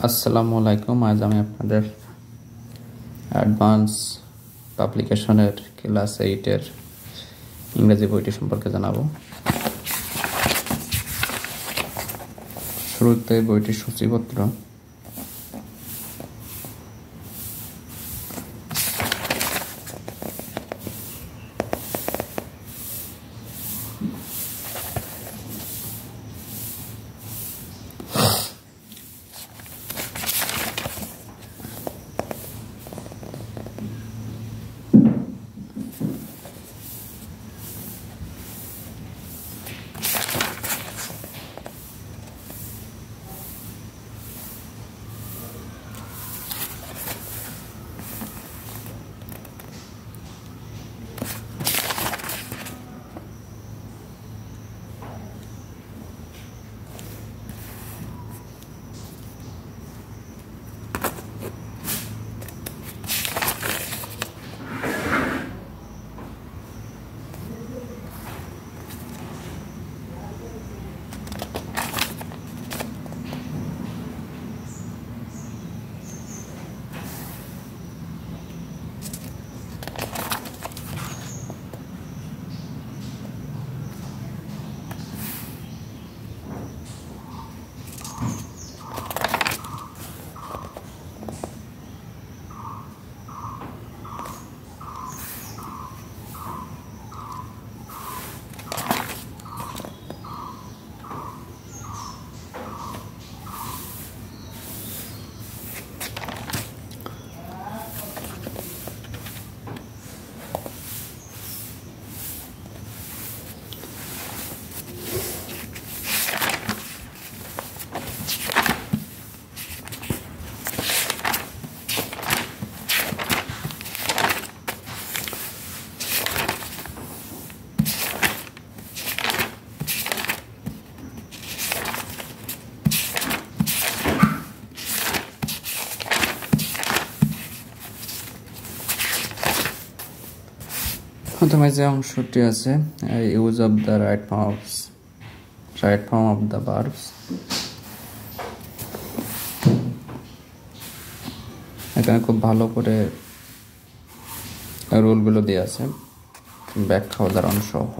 আসসালামু আলাইকুম। আজ আমি আপনাদের অ্যাডভান্স পাবলিকেশনের ক্লাস 8-এর ইংরেজি বইটি সম্পর্কে জানাবো। শুরুতে বইটির সূচিপত্র। প্রথমে যে অংশটি আছে, use of the right form of the verbs, এখানে খুব ভালো করে রুলগুলো দেওয়া আছে, ব্যাখ্যা উদাহরণ সহ।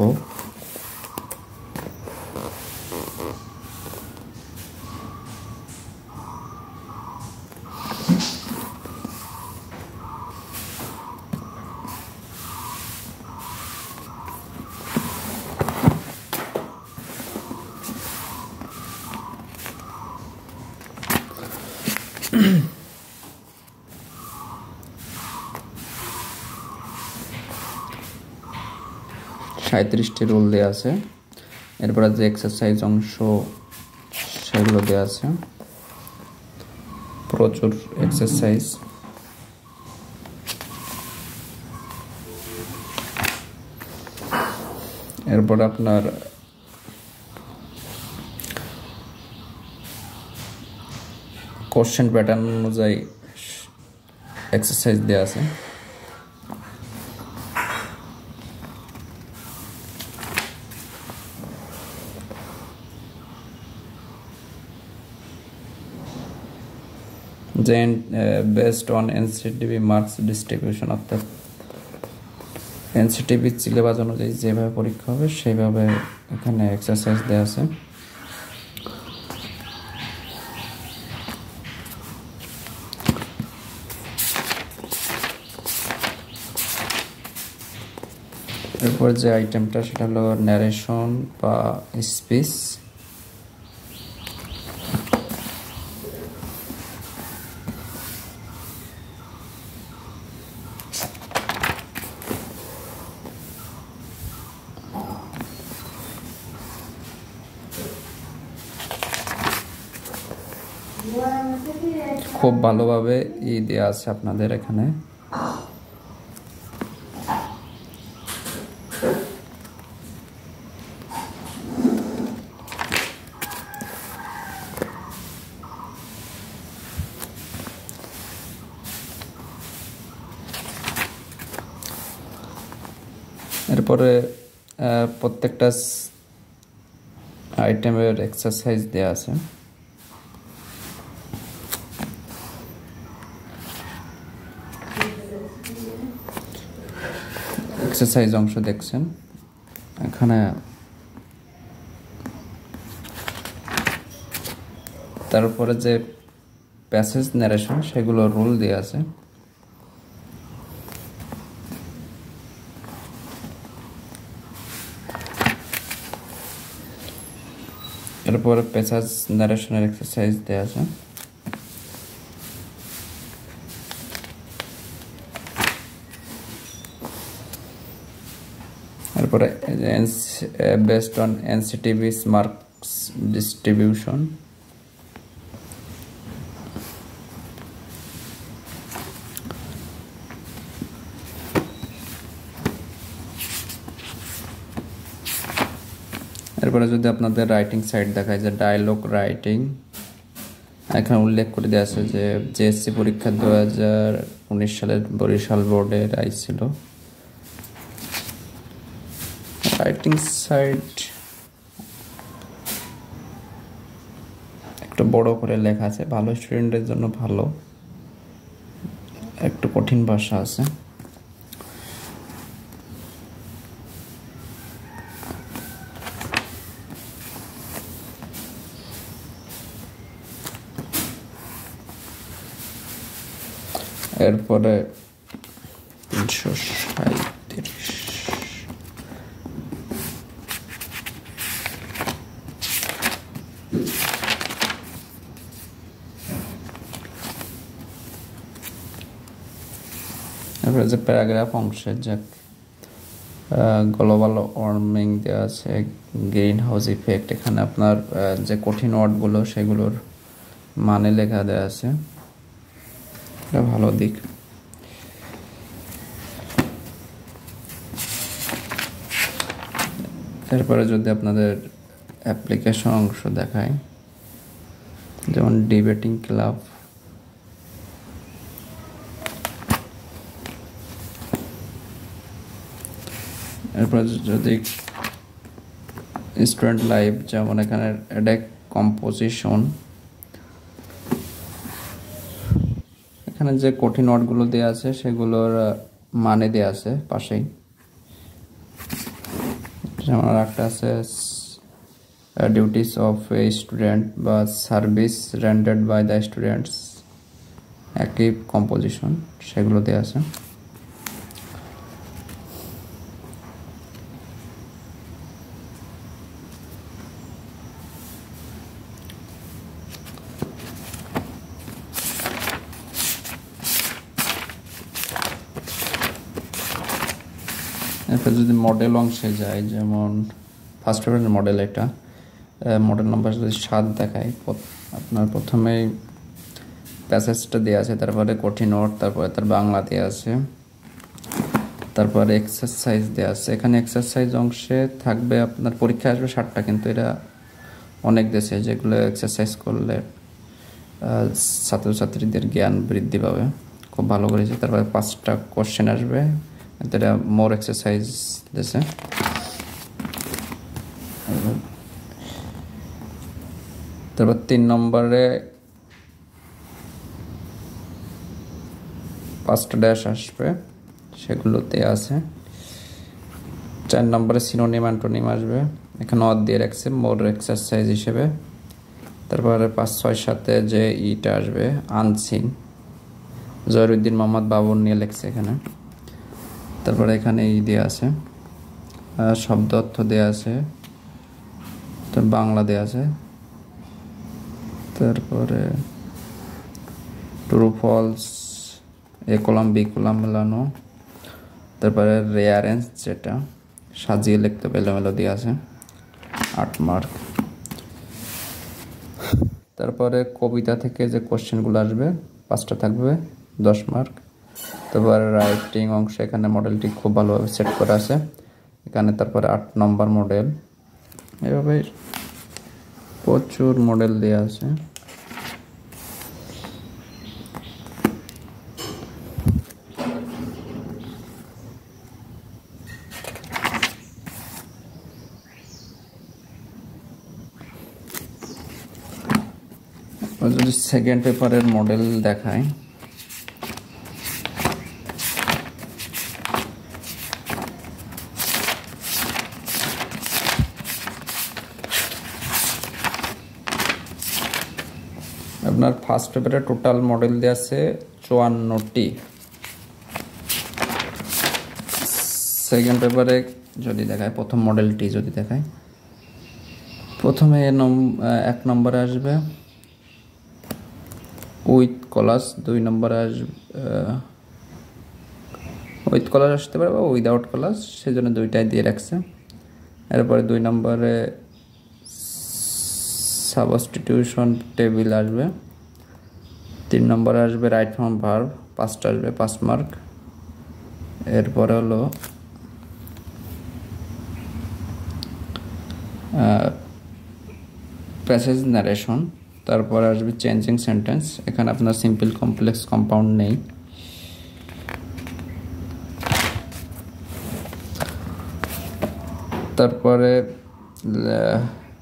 সাঁত্রিশটি রুল দেওয়া আছে। এরপরে যে এক্সারসাইজ অংশ সেগুলো দেওয়া আছে, প্রচুর এক্সারসাইজ। এরপর আপনার কোশ্চেন প্যাটার্ন অনুযায়ী এক্সারসাইজ দেওয়া আছে। Then based on NCTB marks distribution, অর্থাৎ NCTB সিলেবাস অনুযায়ী যেভাবে পরীক্ষা হবে সেইভাবে এখানে এক্সারসাইজ দেওয়া আছে। এরপর যে আইটেমটা সেটা হলো ন্যারেশন বা স্পিচ। খুব ভালোভাবে দেওয়া আছে আপনাদের এখানে। এরপরে প্রত্যেকটা আইটেমের এক্সারসাইজ দেওয়া আছে। এক্সারসাইজ অংশ দেখছেন। এখানে তারপরে যে প্যাসেজ ন্যারেশন সেগুলো রুল দেওয়া আছে। এরপরে প্যাসেজ ন্যারেশনের এক্সারসাইজ দেওয়া আছে। এরপরে বেসড অন এনসিটিভিস মার্কস ডিস্ট্রিবিউশন। এরপরে যদি আপনাদের রাইটিং সাইড দেখায় যে ডায়লগ রাইটিং, এখানে উল্লেখ করে দেওয়া আছে যে জেএসসি পরীক্ষা 2019 সালের বরিশাল বোর্ডের আইছিল। রাইটিং সাইড একটু বড় করে লেখা আছে, ভালো স্টুডেন্টের জন্য ভালো, একটু কঠিন ভাষা আছে। এরপরে 337 এরপরে যে প্যারাগ্রাফ অংশে যে গ্লোবাল ওয়ার্মিং দেওয়া আছে, গ্রিন হাউস ইফেক্ট, এখানে আপনার যে কঠিন ওয়ার্ডগুলো সেগুলোর মানে লেখা দেওয়া আছে, এটা ভালো দিক। এরপরে যদি আপনাদের অ্যাপ্লিকেশন অংশ দেখায়, যেমন ডিবেটিং ক্লাব, এরপর যদি স্টুডেন্ট লাইফ, যেমন এখানে এডেক কম্পোজিশন, এখানে যে কঠিন ওয়ার্ডগুলো দেওয়া আছে সেগুলোর মানে দেওয়া আছে পাশেই। যেমন একটা আছে ডিউটিস অফ এ স্টুডেন্ট বা service rendered by the students, একই কম্পোজিশন, সেগুলো দেওয়া আছে। এরপর যদি মডেল অংশে যায়, যেমন ফার্স্ট পেপারের মডেল, এটা মডেল নাম্বার যদি 7 দেখায়, আপনার প্রথমেই প্যাসেজটা দেওয়া আছে, তারপরে কঠিন ওয়ার্ড, তারপরে তার বাংলা দেওয়া আছে, তারপরে এক্সারসাইজ দেওয়া আছে। এখানে এক্সারসাইজ অংশে থাকবে আপনার পরীক্ষা আসবে 7টা, কিন্তু এটা অনেক দেশে, যেগুলো এক্সারসাইজ করলে ছাত্রছাত্রীদের জ্ঞান বৃদ্ধি পাবে, খুব ভালো করেছে। তারপরে 5টা কোশ্চেন আসবে, এটা মোর এক্সারসাইজ দিয়েছে। তারপর 3 নম্বরে 5টা ড্যাশ আসবে, সেগুলোতে আছে। 4 নম্বরে সিনোনিম অ্যান্টোনিম আসবে, এখানে অদ দিয়ে রাখছে মোর এক্সারসাইজ হিসেবে। তারপরে 5, 6, 7 যে ইটা আসবে আনসিন, জহিরুদ্দিন মোহাম্মদ বাবুর নিয়ে লেখছে এখানে। তারপরে এখানে ই দেওয়া আছে, শব্দ অর্থ দেওয়া আছে, তো বাংলা দেওয়া আছে। তারপরে ট্রু ফলস, এ কলাম বি কলাম মেলানো। তারপরে রেয়ারেন্স, যেটা সাজিয়ে লিখতে এলোমেলো দেওয়া আছে, 8 মার্ক। তারপরে কবিতা থেকে যে কোশ্চেনগুলো আসবে 5টা থাকবে, 10 মার্ক। তারপরে রাইটিং অংশ, এখানে মডেলটি খুব ভালোভাবে সেট করা আছে এখানে। তারপরে 8 নম্বর মডেল, এভাবে প্রচুর মডেল দেওয়া আছে। যদি সেকেন্ড পেপারের মডেল দেখায়, আপনার ফার্স্ট পেপারে টোটাল মডেল দেওয়া আছে 54টি। সেকেন্ড পেপারে যদি দেখায়, প্রথম মডেলটি যদি দেখায়, প্রথমে 1 নম্বরে আসবে উইথ কলাস, 2 নম্বরে আসবে উইথ কলাস আসতে পারে বা উইদাউট কলাস, সেজন্য দুইটাই দিয়ে রাখছে। এরপরে 2 নম্বরে সাবস্টিটিউশন টেবিল আসবে। 3 নম্বরে আসবে রাইট ফর্ম ভার্ব, 5টা আসবে 5 মার্ক। এরপরে হলো প্যাসেজ ন্যারেশন, তারপরে আসবে চেঞ্জিং সেন্টেন্স। এখানে আপনার সিম্পল কমপ্লেক্স কম্পাউন্ড নেই। তারপরে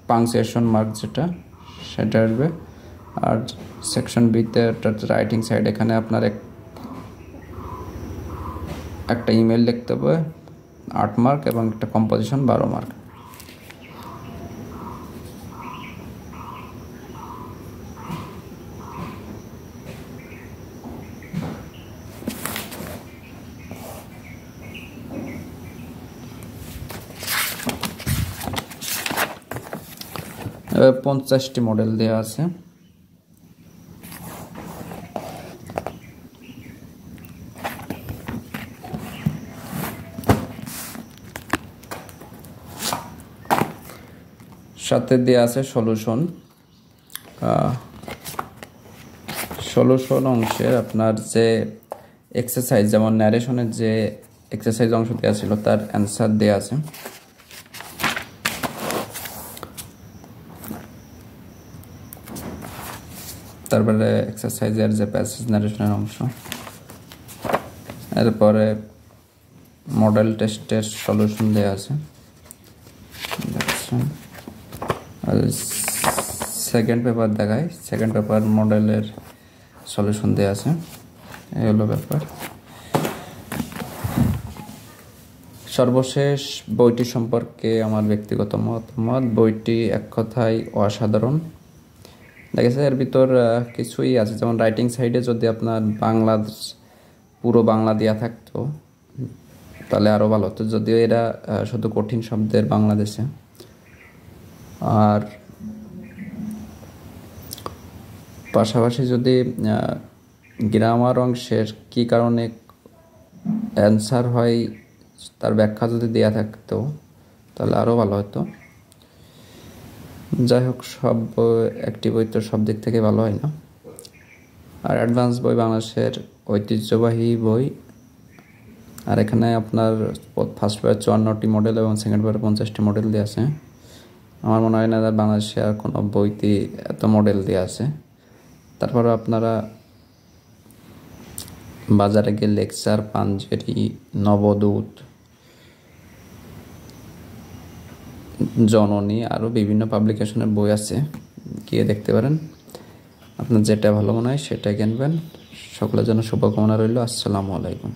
পাংচুয়েশন মার্ক যেটা, সেটা আসবে। আর সেকশন বিতে রাইটিং সাইড, এখানে আপনার একটা ইমেল লিখতে হবে 8 মার্ক এবং একটা কম্পোজিশন 12 মার্ক। এবার 50টি মডেল দেওয়া আছে। সাথে দেওয়া আছে সলিউশন। সলিউশন অংশে আপনার যে এক্সারসাইজ, যেমন ন্যারেশনের যে এক্সারসাইজ অংশ দেওয়া ছিল তার অ্যান্সার দেওয়া আছে। তারপরে এক্সারসাইজের যে প্যাসেজ ন্যারেশনের অংশ, এরপরে মডেল টেস্টের সলিউশন দেওয়া আছে। সেকেন্ড পেপার দেখায়, সেকেন্ড পেপার মডেলের সলিউশন দেওয়া আছে। এই হলো ব্যাপার। সর্বশেষ বইটি সম্পর্কে আমার ব্যক্তিগত মতামত, বইটি এক কথায় অসাধারণ। দেখেছে এর ভিতর কিছুই আছে, যেমন রাইটিং সাইডে যদি আপনার বাংলাদেশ পুরো বাংলা দেওয়া থাকতো তাহলে আরও ভালো হতো, যদিও এরা শুধু কঠিন শব্দের বাংলাদেশে। আর পাশাপাশি যদি গ্রামার অংশের কী কারণে অ্যান্সার হয় তার ব্যাখ্যা যদি দেওয়া থাকতো তাহলে আরও ভালো হতো। যাই হোক, সব একটি বই তো সব দিক থেকে ভালো হয় না। আর অ্যাডভান্স বই বাংলাদেশের ঐতিহ্যবাহী বই। আর এখানে আপনার ফার্স্ট পেপারে 54টি মডেল এবং সেকেন্ড পেপারে 50টি মডেল দেওয়া আছে। আমার মনে হয় না বাংলাদেশে আর কোনো বইতে এত মডেল দেওয়া আছে। তারপরে আপনারা বাজারে গিয়ে লেকচার, পাঞ্জেরি, নবদূত, জননী আরও বিভিন্ন পাবলিকেশনের বই আছে, গিয়ে দেখতে পারেন। আপনার যেটা ভালো মনে হয় সেটা কিনবেন। সকলের জন্য শুভকামনা রইল। আসসালামু আলাইকুম।